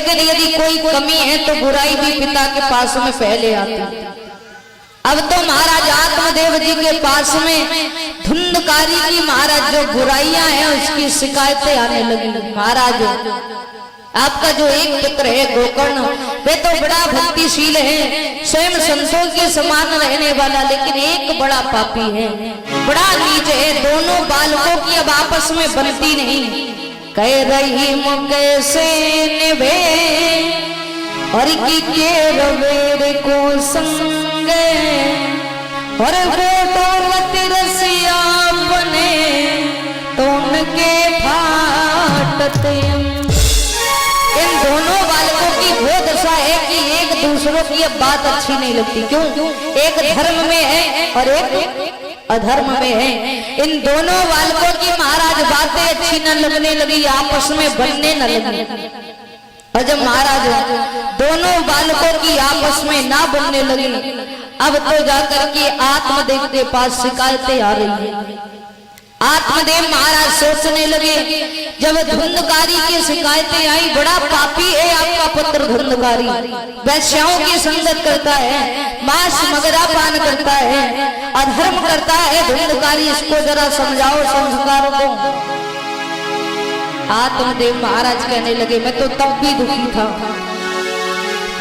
लेकिन यदि कोई कमी है तो बुराई भी पिता के पास में पहले आती। अब तो महाराज आत्मदेव जी के पास में धुंधकारी की महाराज जो बुराइयां हैं उसकी शिकायतें आने लगी। महाराज आपका जो एक पुत्र है गोकर्ण, वे तो बड़ा भक्तिशील है, स्वयं संतों के समान रहने वाला, लेकिन एक बड़ा पापी है, बड़ा नीच है। दोनों बालकों की अब आपस में बनती नहीं। कह रही कैसे निभे और की के रवेर को संगे और गोटोवत रसिया बने तो उनके फाटते। इन दोनों बालकों की वो दशा है कि एक दूसरों की अब बात अच्छी नहीं लगती। क्यों? एक धर्म में है और एक अधर्म में है। इन दोनों बालकों की महाराज बातें अच्छी न लगने लगी, आपस में बनने न लगी। और जब महाराज दोनों बालकों की आपस में ना बनने लगी, अब तो जाकर के आत्मदेव के पास शिकायतें आ रही है। आत्मदेव महाराज सोचने लगे, जब धुंधकारी की शिकायतें आई, बड़ा पापी है आपका पुत्र धुंधकारी, वैश्याओं की संगत करता है, मांस मगरा पान करता है, अधर्म करता है धुंधकारी, इसको जरा समझाओ संस्कारों को। आत्मदेव महाराज कहने लगे, मैं तो तब भी दुखी था,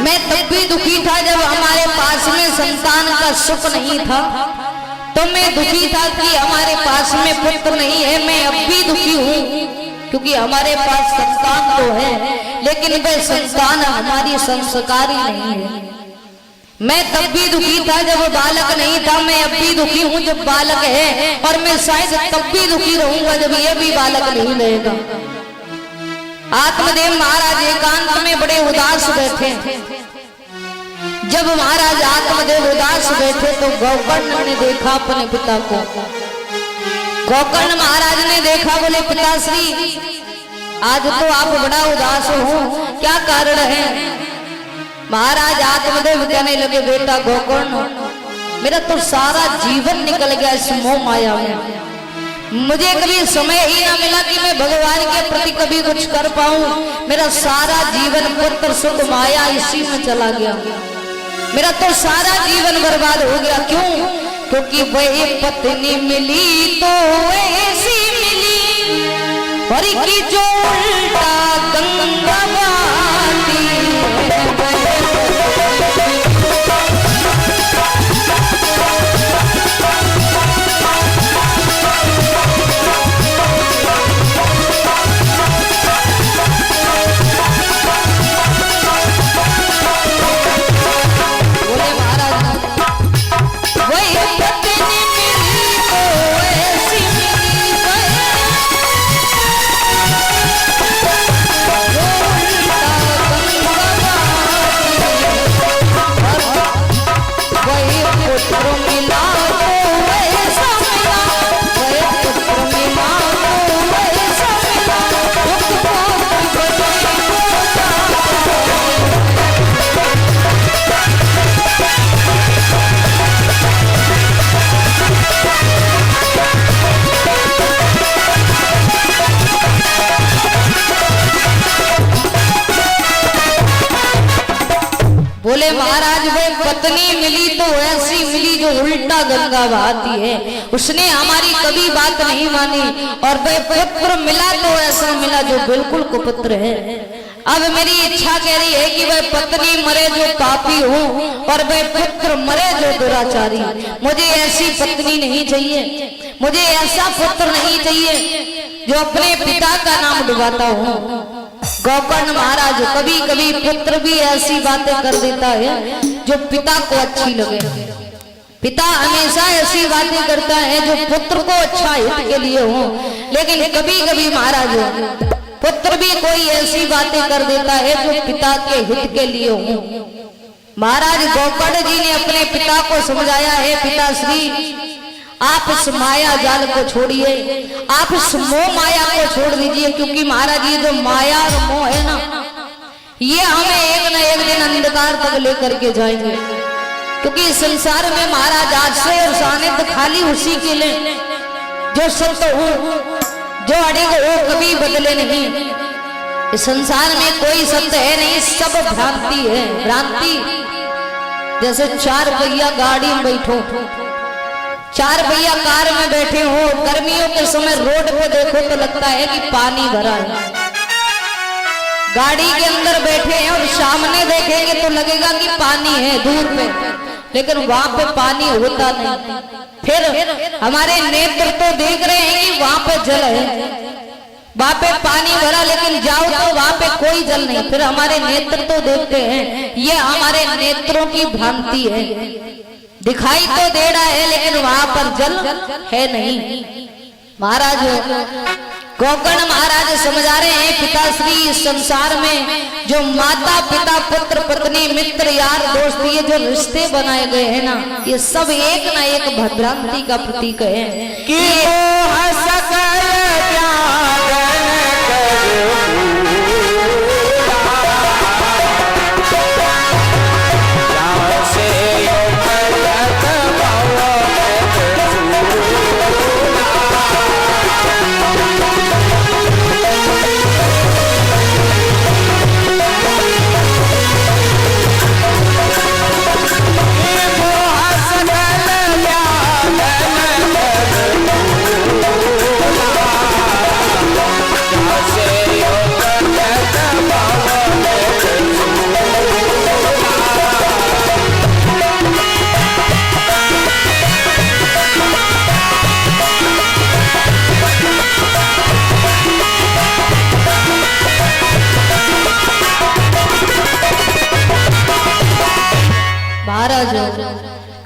मैं तब भी दुखी था जब हमारे पास में संतान का सुख नहीं था, तो मैं दुखी था कि हमारे पास में पुत्र नहीं है। मैं अब भी दुखी हूँ क्योंकि हमारे पास संतान तो है, लेकिन वह संतान हमारी संस्कारी नहीं है। मैं तब भी दुखी था जब बालक नहीं था, मैं अब भी दुखी हूँ जब बालक है, और मैं शायद तब भी दुखी रहूंगा जब ये भी बालक नहीं रहेगा। आत्मदेव महाराज एकांत में बड़े उदास बैठे। जब महाराज आत्मदेव उदास बैठे तो गोकर्ण ने देखा अपने पिता को। गोकर्ण महाराज ने देखा, बोले पिताश्री आज तो आप बड़ा उदास हो, क्या कारण है? महाराज आत्मदेव कहने लगे, बेटा गोकर्ण, मेरा तो सारा जीवन निकल गया इस मोह माया में। मुझे कभी समय ही ना मिला कि मैं भगवान के प्रति कभी कुछ कर पाऊं। मेरा सारा जीवन पुत्र सुख माया इसी में चला गया, मेरा तो सारा जीवन बर्बाद हो गया। क्यों? क्योंकि वही पत्नी मिली तो ऐसी मिली और की जो उल्टा गंगा बहाती। बोले महाराज वे पत्नी मिली तो ऐसी मिली जो उल्टा गंगा बहाती है। उसने हमारी कभी बात नहीं मानी, और वह पुत्र मिला तो ऐसा मिला जो बिल्कुल कुपुत्र है। अब मेरी इच्छा कह रही है कि वह पत्नी मरे जो पापी हो और वह पुत्र मरे जो दुराचारी। मुझे ऐसी पत्नी नहीं चाहिए, मुझे ऐसा पुत्र नहीं चाहिए जो अपने पिता का नाम डुबाता हो। गोकर्ण महाराज कभी कभी पुत्र भी ऐसी बातें कर देता है जो पिता को अच्छी लगे। पिता हमेशा ऐसी बातें करता है जो पुत्र को अच्छा हित के लिए हो, लेकिन कभी कभी महाराज पुत्र भी कोई ऐसी बातें कर देता है जो पिता के हित के लिए हो। महाराज गोकर्ण जी ने अपने पिता को समझाया है, पिताश्री आप इस माया जाल को छोड़िए, आप इस मोह माया को छोड़ दीजिए, क्योंकि महाराज ये जो माया और मोह है ना, ये हमें एक न एक दिन अंधकार तक लेकर के जाएंगे। क्योंकि संसार में महाराज आश्रय और सानिध्य खाली उसी के लिए जो सत्य हो, जो अड़ेगा वो कभी बदले नहीं। इस संसार में कोई सत्य है नहीं, सब भ्रांति है। भ्रांति जैसे 4 पहिया गाड़ी में बैठो, 4 पहिया कार में बैठे हो, गर्मियों के समय रोड पे देखो तो लगता है कि पानी भरा है। गाड़ी के अंदर बैठे हैं और सामने देखेंगे तो लगेगा कि पानी है दूर पे, लेकिन वहां पे पानी होता नहीं। फिर हमारे नेत्र तो देख रहे हैं कि वहां पे जल है, वहां पे पानी भरा, लेकिन जाओ तो वहां पे कोई जल नहीं। फिर हमारे नेत्र तो देखते हैं, ये हमारे नेत्रों की भ्रांति है। दिखाई तो दे रहा है लेकिन वहां पर जल है नहीं। महाराज गोकर्ण महाराज समझा रहे हैं, पिताश्री इस संसार में जो माता पिता पुत्र पत्नी मित्र यार दोस्त ये जो रिश्ते बनाए गए हैं ना, ये सब एक ना एक भ्रांति का प्रतीक है कि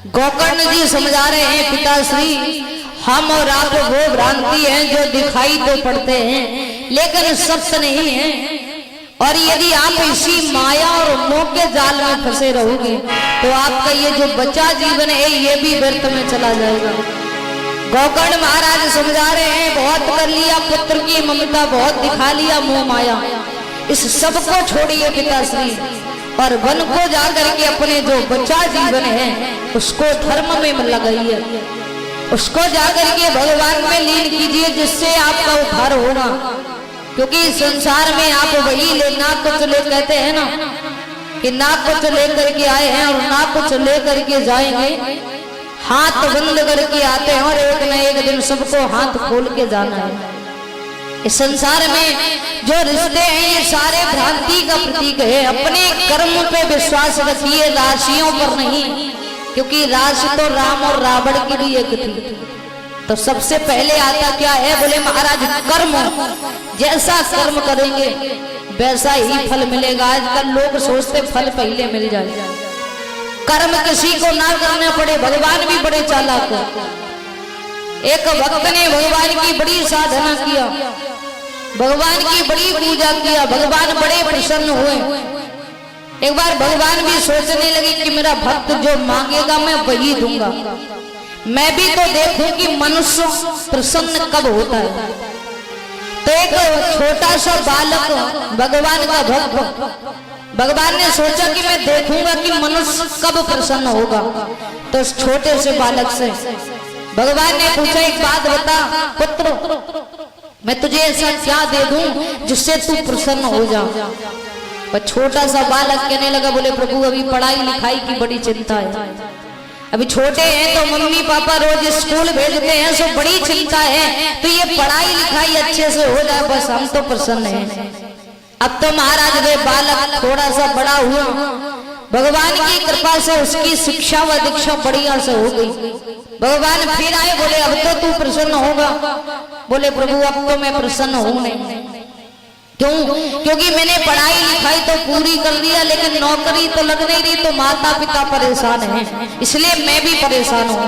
गोकर्ण जी समझा रहे हैं, पिताश्री हम और आप वो भ्रांति हैं जो दिखाई तो पड़ते हैं लेकिन सत्य नहीं है। और यदि आप इसी माया और मोह के जाल में फंसे रहोगे तो आपका ये जो बचा जीवन है ये भी व्यर्थ में चला जाएगा। गोकर्ण महाराज समझा रहे हैं, बहुत कर लिया पुत्र की ममता, बहुत दिखा लिया मोह माया, इस सब को छोड़िए पिताश्री और वन को जाकर के अपने जो बचा जीवन है उसको धर्म में लगाइए, उसको जाकर के भगवान में लीन कीजिए, जिससे आपका उद्धार होगा। क्योंकि संसार में आप वही ले ना कुछ ले कहते हैं ना कि ना कुछ लेकर के आए हैं और ना कुछ लेकर के जाएंगे, हाथ बंद करके आते हैं और एक न एक दिन सबको हाथ खोल के जाना है। इस संसार में जो रिश्ते हैं ये सारे भ्रांति का प्रतीक है। अपने कर्म पे विश्वास रखिए, राशियों पर नहीं, क्योंकि राशि तो राम और रावण की भी एक थी। तो सबसे पहले आता क्या है, बोले महाराज कर्म, जैसा कर्म करेंगे वैसा ही फल मिलेगा। आजकल लोग सोचते फल पहले मिल जाए, कर्म किसी को ना करना पड़े। भगवान भी बड़े चालाक है। एक भक्त ने भगवान की बड़ी साधना किया, भगवान की बड़ी पूजा किया, भगवान बड़े प्रसन्न हुए। एक बार भगवान भी सोचने लगे कि मेरा भक्त जो मांगेगा मैं वही दूंगा, मैं भी तो देखूं कि मनुष्य प्रसन्न कब होता है। तो एक छोटा सा बालक भगवान का भक्त, भगवान ने सोचा कि मैं देखूंगा कि मनुष्य कब प्रसन्न होगा। तो उस छोटे से बालक से भगवान ने पूछा, एक बात बता पुत्र, मैं तुझे ऐसा क्या दे दूं जिससे तू प्रसन्न हो जा। पर छोटा सा बालक कहने लगा, बोले प्रभु अभी पढ़ाई लिखाई की बड़ी चिंता है, अभी छोटे हैं तो मम्मी पापा रोज स्कूल भेजते हैं, सो बड़ी चिंता है, तो ये पढ़ाई लिखाई अच्छे से हो जाए बस, हम तो प्रसन्न हैं। अब तो महाराज वे बालक थोड़ा सा बड़ा हुआ, भगवान की कृपा से उसकी शिक्षा व दीक्षा बढ़िया से हो गई। भगवान फिर आए, बोले अब तो तू प्रसन्न होगा। बोले प्रभु अब तो मैं प्रसन्न हूं नहीं। क्यों? क्योंकि मैंने पढ़ाई लिखाई तो पूरी कर लिया लेकिन नौकरी तो लग नहीं रही, तो माता पिता परेशान हैं, इसलिए मैं भी परेशान हूं।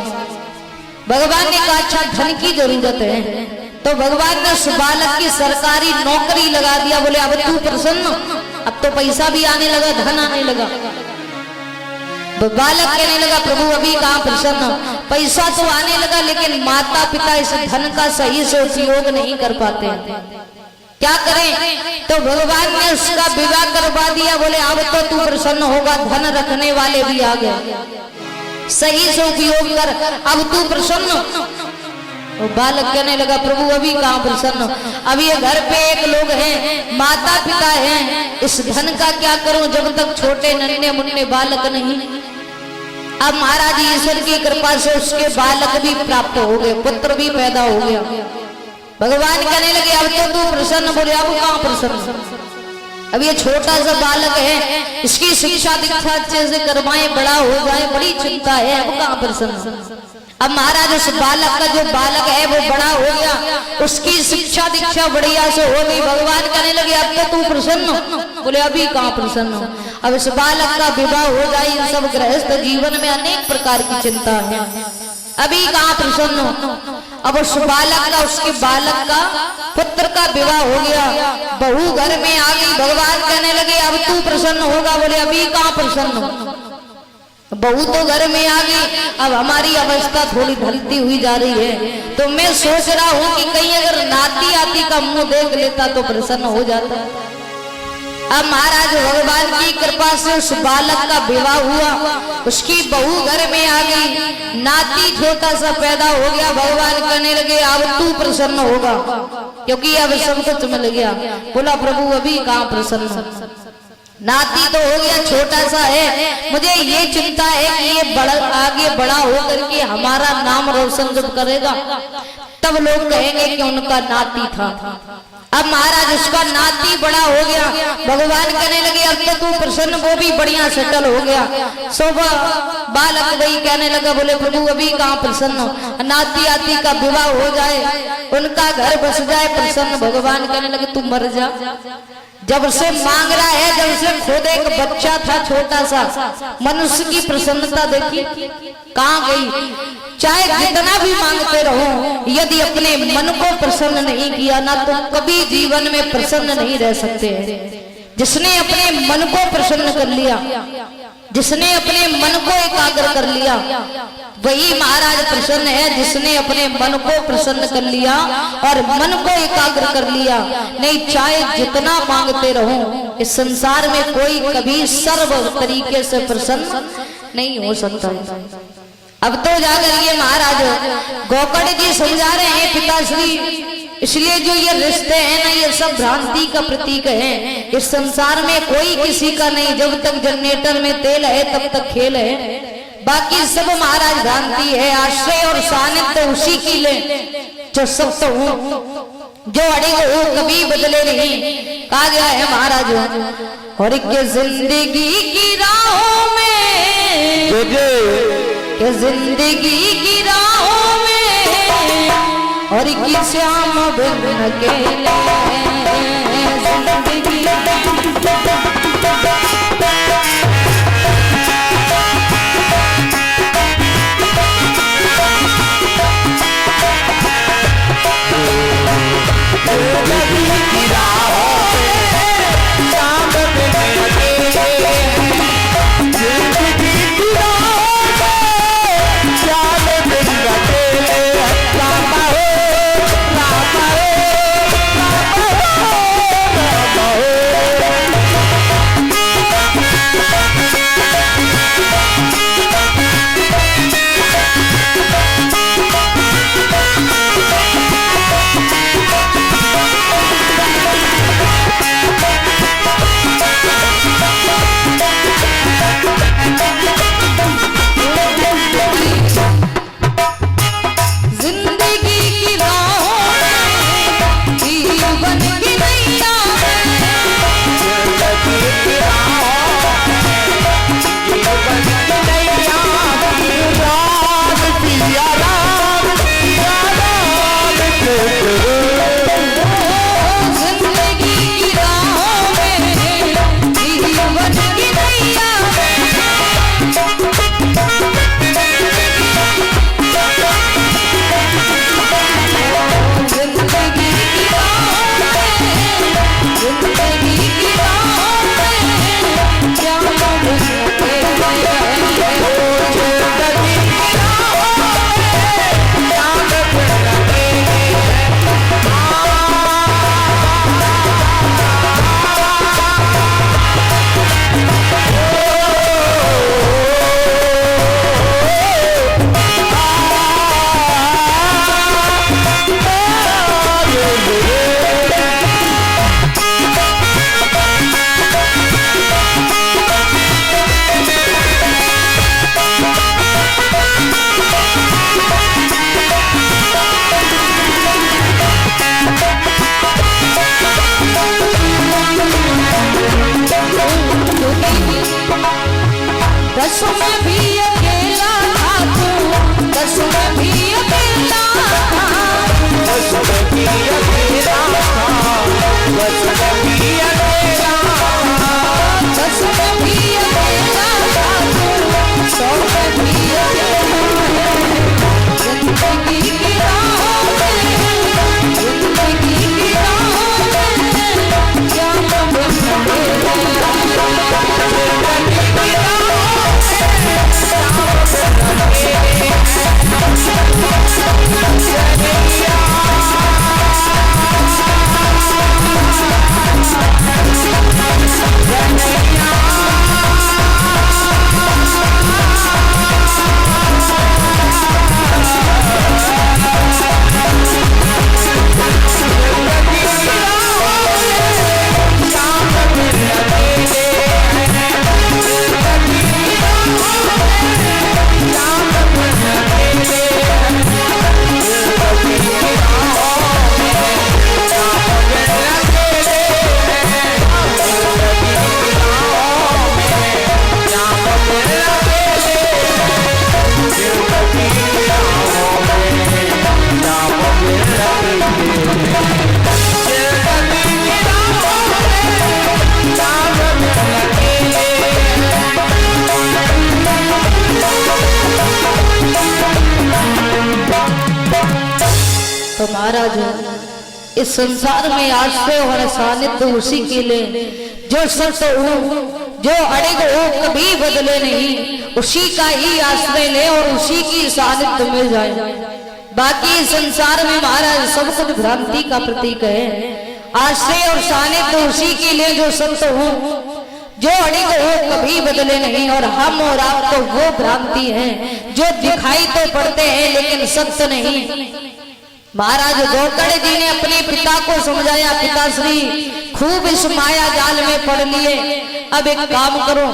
भगवान ने कहा अच्छा धन की जरूरत है, तो भगवान ने उस बालक की सरकारी नौकरी लगा दिया। बोले अब तू प्रसन्न, अब तो पैसा भी आने लगा, धन आने लगा। बालक कहने लगा प्रभु अभी कहाँ प्रसन्न, पैसा तो आने लगा लेकिन माता पिता इस धन का सही से उपयोग नहीं कर पाते, क्या करें? तो भगवान ने उसका विवाह करवा दिया। बोले अब तो तू प्रसन्न होगा, धन रखने वाले भी आ गए, सही से उपयोग कर, अब तू प्रसन्न। वो बालक कहने लगा प्रभु अभी कहाँ प्रसन्न हो, अब ये घर पे एक लोग हैं, माता पिता हैं, इस धन का क्या करूं जब तक छोटे नन्हे मुन्ने बालक नहीं। अब महाराज ईश्वर की कृपा से उसके बालक भी प्राप्त हो गए, पुत्र भी पैदा हो गया। भगवान कहने लगे अब तो तू प्रसन्न, बोले अब कहाँ प्रसन्न, अब ये छोटा सा बालक है, इसकी शिक्षा दीक्षा अच्छे से करवाएं, बड़ा हो जाए, बड़ी चिंता है, अब कहाँ प्रसन्न। अब महाराज उस बालक का जो बालक है वो बड़ा हो गया, उसकी शिक्षा दीक्षा बढ़िया से हो गई। भगवान कहने लगे अब तो तू प्रसन्न, बोले अभी कहाँ प्रसन्न, अब इस बालक का विवाह हो जाए। इन सब गृहस्थ जीवन में अनेक प्रकार की चिंता है, अभी कहाँ प्रसन्न। अब उस बालक का, उसके बालक का पुत्र का विवाह हो गया, बहू घर में आ गई। भगवान कहने लगे अब तू प्रसन्न होगा, बोले अभी कहाँ प्रसन्न, बहू तो घर में आ गई, अब हमारी अवस्था थोड़ी ढलती हुई जा रही है, तो मैं सोच रहा हूँ कि कहीं अगर नाती आती का मुंह देख लेता तो प्रसन्न हो जाता। अब महाराज भगवान की कृपा से उस बालक का विवाह हुआ, उसकी बहू घर में आ गई, नाती छोटा सा पैदा हो गया। भगवान कहने लगे अब तू प्रसन्न होगा, क्योंकि अब सब कुछ मिल गया। बोला प्रभु अभी कहाँ प्रसन्न, नाती तो हो गया, छोटा सा है, मुझे ये चिंता है कि ये आगे बड़ा होकर के हमारा नाम रोशन जब करेगा तब लोग कहेंगे कि उनका नाती था। अब महाराज उसका नाती बड़ा हो गया, भगवान कहने लगे अब तो तू प्रसन्न, वो भी बढ़िया सेटल हो गया। सुबह बालक वही कहने लगा, बोले प्रभु अभी कहाँ प्रसन्न, नाती आती का विवाह हो जाए, उनका घर बस जाए प्रसन्न। भगवान कहने लगे तू मर जा, जब से मांग रहा है, जब से खुद एक बच्चा था छोटा सा, मनुष्य की प्रसन्नता देखी कहाँ गई। चाहे जितना भी मांगते रहो, यदि अपने मन को प्रसन्न नहीं किया ना तो कभी जीवन में प्रसन्न नहीं रह सकते हैं। जिसने अपने मन को प्रसन्न कर लिया, जिसने अपने मन को एकाग्र कर लिया, वही महाराज प्रसन्न है। जिसने अपने मन को प्रसन्न कर लिया और मन को एकाग्र कर लिया, नहीं चाहे जितना मांगते रहो, इस संसार में कोई कभी सर्व तरीके से प्रसन्न नहीं हो सकता। अब तो जाकर ये महाराज गोकर्ण जी समझा रहे हैं पिताश्री, इसलिए जो ये रिश्ते हैं ना, ये सब भ्रांति का प्रतीक है। इस संसार में कोई किसी का नहीं, जब तक जनरेटर में तेल है तब तक खेल है, बाकी सब महाराज भ्रांति है। आश्रय और सानिध्य उसी की ले जो सब तो हूँ, जो अड़ेगा वो कभी बदले नहीं। कहा गया है महाराज और के जिंदगी की राहों में, के जिंदगी की राहों में और की श्याम बिन अकेले जिंदगी बस में भी अकेला था तू, बस में भी अकेला था, बस में भी अकेला था, बस में भी अकेला, बस में भी अकेला था तू, सौ में भी अकेला है। जिंदगी की राहों में, जिंदगी की राहों में क्या तो महाराज इस संसार में आश्रय और सानिध्य उसी के लिए जो सत हो, जो अड़िग हो कभी बदले नहीं, उसी का ही आश्रय ले और उसी की सानिध्य मिल जाए। बाकी संसार में महाराज सब कुछ भ्रांति का प्रतीक है। आश्रय और सानिध्य उसी के लिए जो सत्य हो, जो अड़िग हो कभी बदले नहीं, और हम और आप तो वो भ्रांति है जो दिखाई तो पड़ते हैं लेकिन सत्य नहीं। महाराज गोकर्ण जी ने अपने पिता को समझाया, पिताश्री खूब इस माया जाल में पड़ लिए, अब एक काम करो,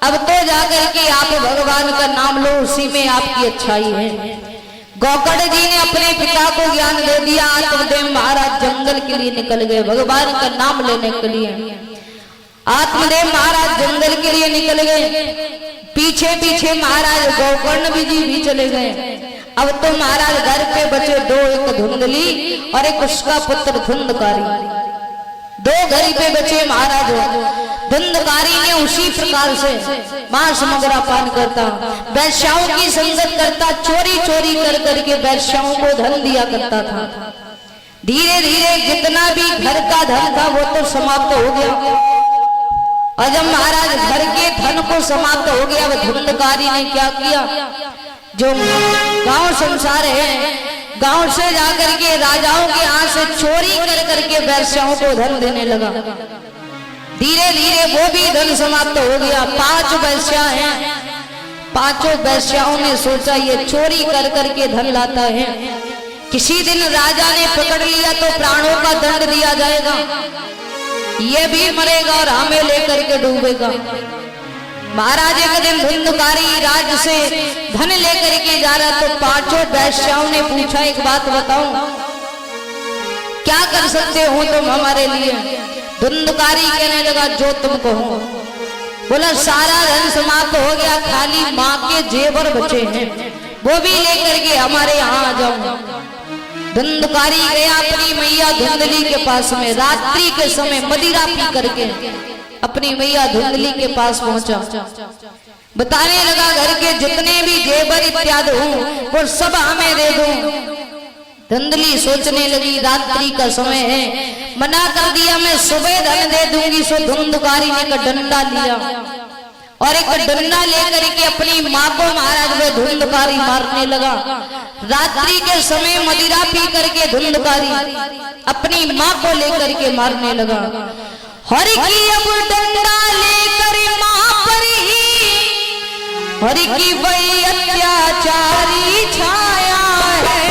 अब तो जाकर के आप भगवान का नाम लो, उसी में आपकी अच्छाई है। गोकर्ण जी ने अपने पिता को ज्ञान दे दिया। आत्मदेव महाराज जंगल के लिए निकल गए भगवान का नाम लेने के लिए। आत्मदेव महाराज जंगल के लिए निकल गए, पीछे पीछे महाराज गोकर्ण जी भी चले गए। अब तो महाराज घर पे बचे दो, एक धुंधली और एक उसका पुत्र धुंधकारी, दो घर पे बचे महाराज। धुंधकारी ने उसी प्रकार से मांस मगरा पान करता, वैश्याओं की संगत करता, चोरी चोरी कर करके वैश्याओं को धन दिया करता था। धीरे धीरे जितना भी घर का धन था वो तो समाप्त हो गया। और जब महाराज घर के धन को समाप्त हो गया, वह धुंधकारी ने क्या किया, जो गांव संसार है, गांव से जाकर के राजाओं के यहाँ से चोरी कर करके वैश्याओं को धन देने लगा। धीरे धीरे वो भी धन समाप्त हो गया। 5 वैश्या हैं, पांचों वैश्याओं ने सोचा ये चोरी कर करके धन लाता है, किसी दिन राजा ने पकड़ लिया तो प्राणों का दंड दिया जाएगा, ये भी मरेगा और हमें लेकर के डूबेगा। महाराज एक दिन धुंधकारी राज से धन लेकर के जा रहा, तो 5 वैश्याओं ने पूछा, एक बात बताओ, क्या कर सकते हो तुम हमारे लिए? धुंधकारी कहने लगा, जो तुम कहो। बोला सारा धन समाप्त हो गया, खाली माँ के जेवर बचे हैं, वो भी लेकर के हमारे यहाँ आ जाओ। धुंधकारी गया अपनी मैया धुंधली के पास में, रात्रि के समय मदिरा पी करके अपनी मैया धुंधली के पास पहुंचा। बताने लगा घर के जितने भी जेवर इत्यादि हो वो सब हमें दे दो। धुंधली सोचने लगी रात्रि का समय है, मना कर दिया, मैं सुबह धन दे दूंगी। सो धुंधकारी ने एक डंडा लिया और एक डंडा लेकर के अपनी माँ को महाराज वे धुंधकारी मारने लगा। रात्रि के समय मदिरा पी करके धुंधकारी अपनी माँ को लेकर के मारने लगा। हरि की अब डंडा लेकर माँ पर ही, हरि की वही अत्याचारी छाया है,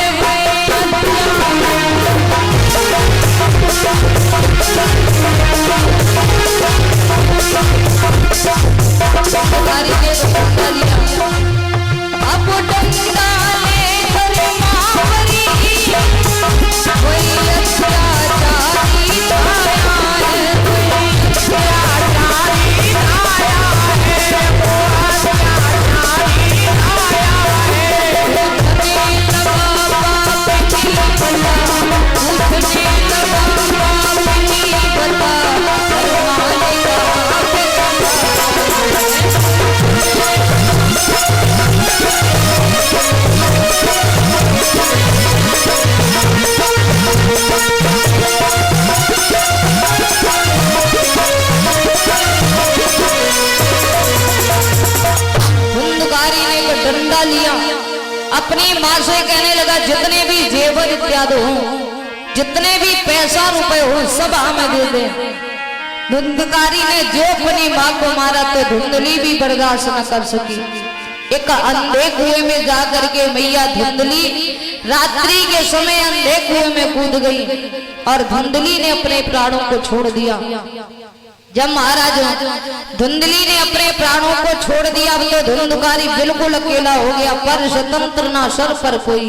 अब डंडा लेकर माँ पर ही वही अत्याचारी छाया है, से कहने लगा जितने भी जेवर इत्यादि हो, जितने भी पैसा रुपए हो, सब हमें दे दे। धुंधकारी ने जो अपनी माँ को मारा तो धुंधली भी बर्दाश्त न कर सकी। एक अंधे कुएं में जा करके मैया धुंधली रात्रि के समय अंधे कुएं में कूद गई और धुंधली ने अपने प्राणों को छोड़ दिया। जब महाराज धुंधली ने अपने प्राणों को छोड़ दिया, अब तो धुंधकारी बिल्कुल अकेला हो गया, पर स्वतंत्र ना सर पर कोई।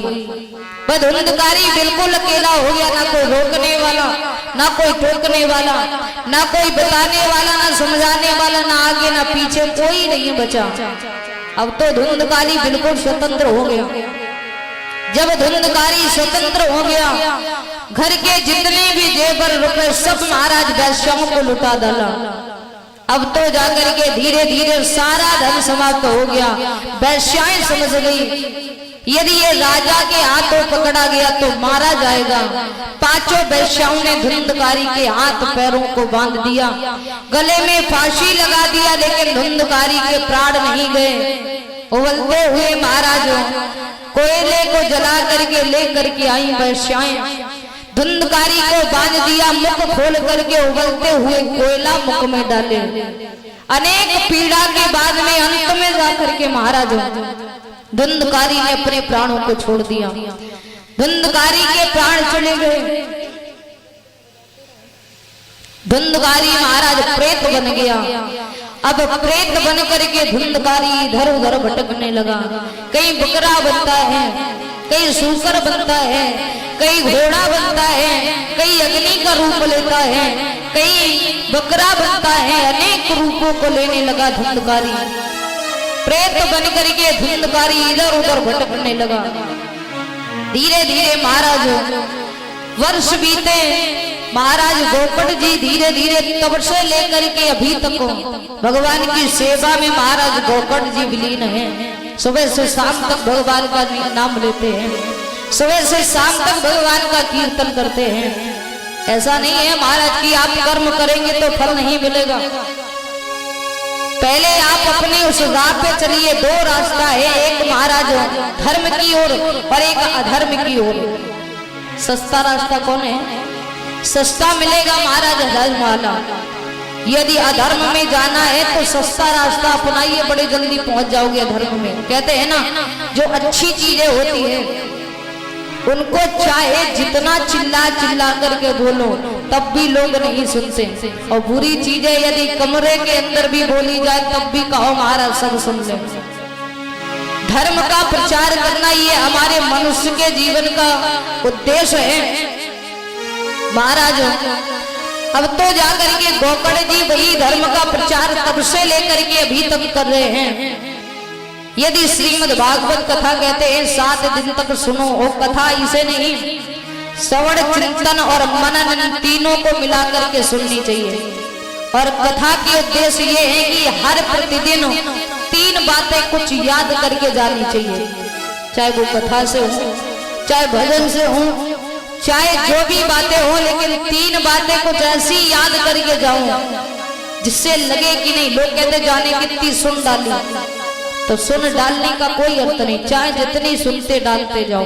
वह धुंधकारी बिल्कुल अकेला हो गया, ना कोई रोकने वाला, ना कोई टोकने वाला, ना कोई बताने वाला, ना समझाने वाला, ना आगे ना पीछे, कोई नहीं बचा। अब तो धुंधकारी बिल्कुल स्वतंत्र हो गया। जब धुंधकारी स्वतंत्र हो गया, घर के जितने भी जेवर रुपए सब महाराज वैश्याओं को लुटा डाला। अब तो जाकर के धीरे धीरे सारा धन समाप्त हो गया। वैश्याएं समझ गई यदि ये राजा के हाथों पकड़ा गया तो मारा जाएगा। पांचों वैश्याओं ने धुंधकारी के हाथ पैरों को बांध दिया, गले में फांसी लगा दिया, लेकिन धुंधकारी के प्राण नहीं गए। उबलते हुए महाराज कोयले को जला करके लेकर के आई वैश्याएं। धुंधकारी को बांध दिया, मुख खोल करके उबलते हुए कोयला मुख में डाले। अनेक पीड़ा के बाद में अंत में जाकर के महाराज धुंधकारी ने अपने प्राणों को छोड़ दिया। धुंधकारी के प्राण चले गए। धुंधकारी महाराज प्रेत बन गया। अब प्रेत बन करके धुंधकारी इधर उधर भटकने लगा। कहीं बकरा बनता है, कहीं सूकर बनता है, कहीं घोड़ा बनता है, कहीं अग्नि का रूप लेता है, कहीं बकरा बनता है। अनेक रूपों को लेने लगा धुंधकारी। प्रेत बन करके धुंधकारी इधर उधर भटकने लगा। धीरे धीरे महाराज वर्ष बीते। महाराज गोपट जी धीरे धीरे तब से लेकर के अभी तक भगवान की सेवा में महाराज गोपट जी विलीन हैं। सुबह से शाम तक भगवान का नाम लेते हैं, सुबह से शाम तक भगवान का कीर्तन करते हैं। ऐसा नहीं है महाराज कि आप कर्म करेंगे तो फल नहीं मिलेगा। पहले आप अपने उस राह पे चलिए। दो रास्ता है, एक महाराज धर्म की ओर और एक अधर्म की ओर। सस्ता रास्ता कौन है? सस्ता मिलेगा महाराज अधर्म वाला। यदि अधर्म में जाना है तो सस्ता रास्ता अपनाइए, बड़े जल्दी पहुंच जाओगे अधर्म में। कहते हैं ना, जो अच्छी चीजें होती है उनको चाहे जितना चिल्ला चिल्ला करके बोलो तब भी लोग नहीं सुनते, और बुरी चीजें यदि कमरे के अंदर भी बोली जाए तब भी कहो महाराज सब सुन ले। धर्म का प्रचार करना ये हमारे मनुष्य के जीवन का उद्देश्य है महाराज। अब तो जाकर के गोकर्ण जी वही धर्म का प्रचार तब से लेकर के अभी तक कर रहे हैं। यदि श्रीमद् भागवत कथा कहते हैं 7 दिन तक सुनो, वो कथा इसे नहीं, श्रवण चिंतन और मनन तीनों को मिलाकर के सुननी चाहिए। और कथा की उद्देश्य ये है कि हर प्रतिदिन 3 बातें कुछ याद करके जानी चाहिए, चाहे वो कथा से हो, चाहे भजन से हो, चाहे जो भी बातें हो, लेकिन 3 बातें कुछ ऐसी याद करके जाऊं जिससे लगे कि नहीं। लोग कहते जाने कितनी सुन डाली, तो सुन डालने का कोई अर्थ नहीं, चाहे जितनी सुनते डालते जाओ।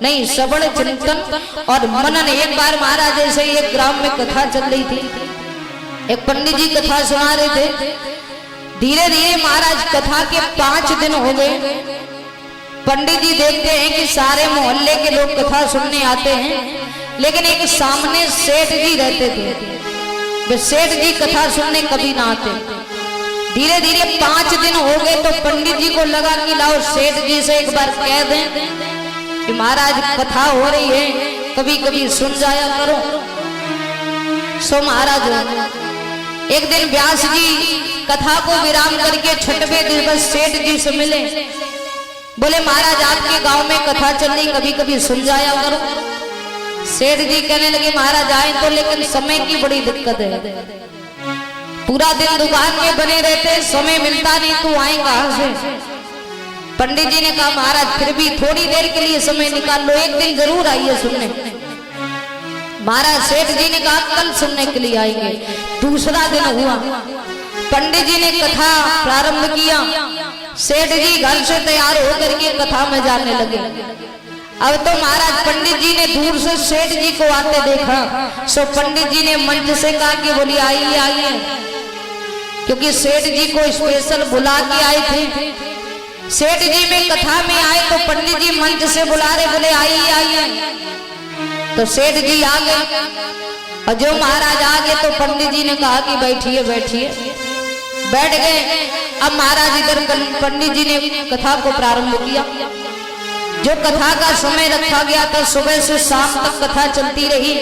नहीं, श्रवण चिंतन और मनन। एक बार महाराज जैसे एक ग्राम में कथा चल रही थी, एक पंडित जी कथा सुना रहे थे। धीरे धीरे महाराज कथा के 5 दिन हो गए। पंडित जी देखते हैं कि सारे मोहल्ले के लोग कथा सुनने आते हैं, लेकिन एक सामने सेठ जी रहते थे, वे सेठ जी कथा सुनने कभी ना आते। धीरे धीरे 5 दिन हो गए तो पंडित जी को लगा कि लाओ सेठ जी से एक बार कह दें कि महाराज कथा हो रही है, कभी कभी सुन जाया करो। सो महाराज एक दिन व्यास जी कथा को विराम करके 6वें दिवस सेठ जी से मिले। बोले महाराज आपके गांव में कथा चल रही, कभी कभी सुन जाया करो। सेठ जी कहने लगे महाराज आए तो, लेकिन समय की बड़ी दिक्कत है, पूरा दिन दुकान में बने रहते, समय मिलता नहीं, तू आए कहां से? पंडित जी ने कहा महाराज फिर भी थोड़ी देर के लिए समय निकाल लो, एक दिन जरूर आइए सुनने। महाराज सेठ जी ने कहा कल सुनने के लिए आएंगे। दूसरा दिन हुआ, पंडित जी ने कथा प्रारंभ किया। सेठ जी घर से तैयार होकर के कथा में जाने लगे। अब तो महाराज पंडित जी ने दूर से सेठ जी को आते देखा, सो पंडित जी ने मंच से कहा कि बोली आइए आइए, क्योंकि सेठ जी को स्पेशल बुला के आए थे। सेठ जी में कथा में आए तो पंडित जी मंच से बुला रहे, बोले आइए आइए। तो सेठ जी आ गए और जो महाराज आ गए तो पंडित जी ने कहा कि बैठिए बैठिए, बैठ गए। अब महाराज इधर पंडित जी ने कथा को प्रारंभ किया। जो कथा का समय रखा गया था सुबह से शाम तक कथा चलती रही।